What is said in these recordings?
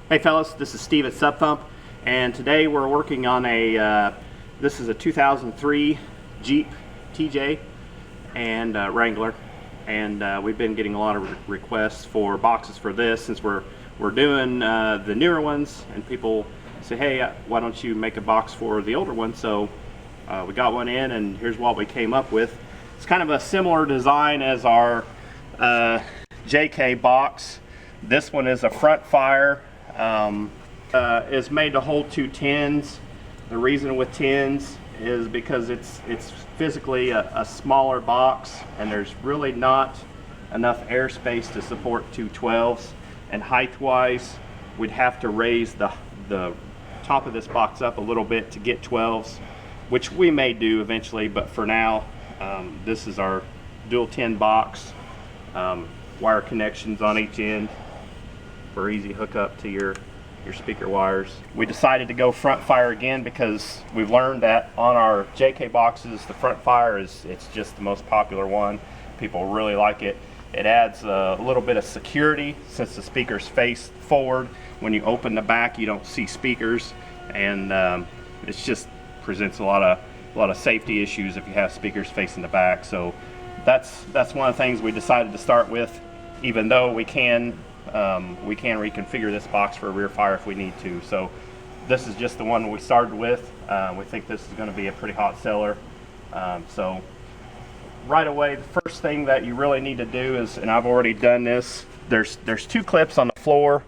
Hey fellas, this is Steve at Subthump, and today we're working on a, this is a 2003 Jeep TJ and Wrangler, and we've been getting a lot of requests for boxes for this since we're doing the newer ones, and people say, hey, why don't you make a box for the older one? So we got one in, and here's what we came up with. It's kind of a similar design as our JK box. This one is a Front Fire. Is made to hold 2 tins. The reason with tins is because it's physically a smaller box, and there's really not enough airspace to support 2 12s, and height wise we'd have to raise the top of this box up a little bit to get 12s, which we may do eventually, but for now this is our dual tin box. Wire connections on each end for easy hookup to your speaker wires. We decided to go Front Fire again because we've learned that on our JK boxes the Front Fire it's just the most popular one. People really like it. It adds a little bit of security since the speakers face forward. When you open the back you don't see speakers, and it just presents a lot of safety issues if you have speakers facing the back. So that's one of the things we decided to start with, even though we can reconfigure this box for a rear fire if we need to. So this is just the one we started with. We think this is going to be a pretty hot seller. So right away, the first thing that you really need to do is, and I've already done this, there's 2 clips on the floor.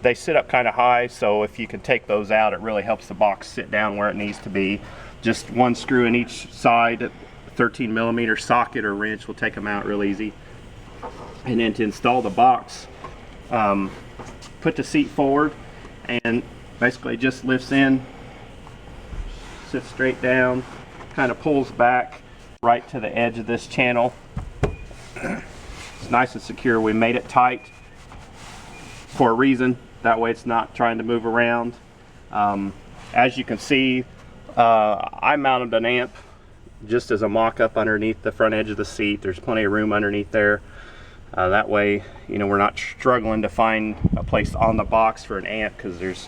They sit up kind of high, so if you can take those out, it really helps the box sit down where it needs to be. Just 1 screw in each side, 13mm socket or wrench will take them out real easy. And then to install the box, put the seat forward and basically just lifts in, sits straight down, kind of pulls back right to the edge of this channel. It's nice and secure. We made it tight for a reason, that way it's not trying to move around. As you can see, I mounted an amp just as a mock-up underneath the front edge of the seat. There's plenty of room underneath there. That way, you know, we're not struggling to find a place on the box for an amp, because there's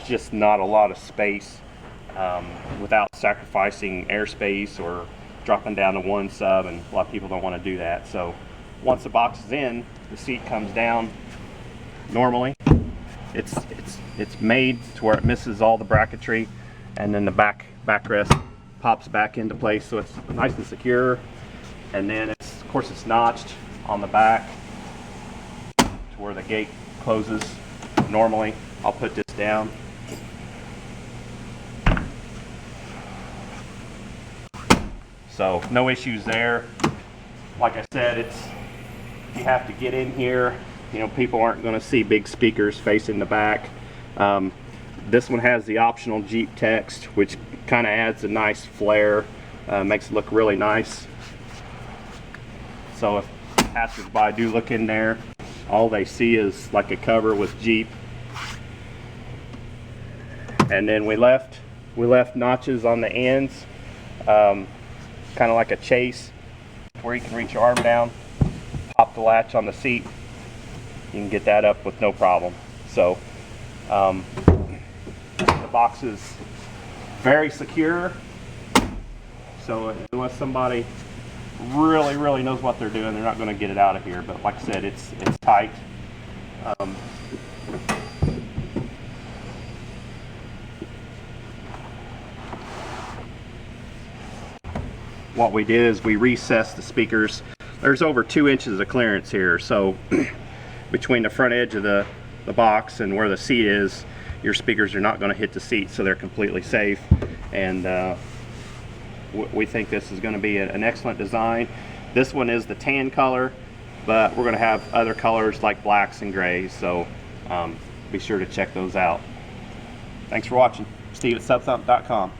just not a lot of space without sacrificing airspace or dropping down to 1 sub, and a lot of people don't want to do that. So once the box is in, the seat comes down normally. It's made to where it misses all the bracketry, and then the backrest pops back into place, so it's nice and secure. And then of course it's notched on the back to where the gate closes normally. I'll put this down. So no issues there. Like I said, you have to get in here. You know, people aren't going to see big speakers facing the back. This one has the optional Jeep text, which kind of adds a nice flair, makes it look really nice. So if passersby do look in there, all they see is like a cover with Jeep. And then we left notches on the ends, kind of like a chase, where you can reach your arm down, pop the latch on the seat. You can get that up with no problem. So the box is very secure. So unless somebody really knows what they're doing, they're not going to get it out of here. But like I said, it's tight. What we did is we recessed the speakers. There's over 2 inches of clearance here, so between the front edge of the box and where the seat is, your speakers are not going to hit the seat, so they're completely safe. And we think this is going to be an excellent design. This one is the tan color, but we're going to have other colors like blacks and grays, so be sure to check those out. Thanks for watching. Steve at subthump.com.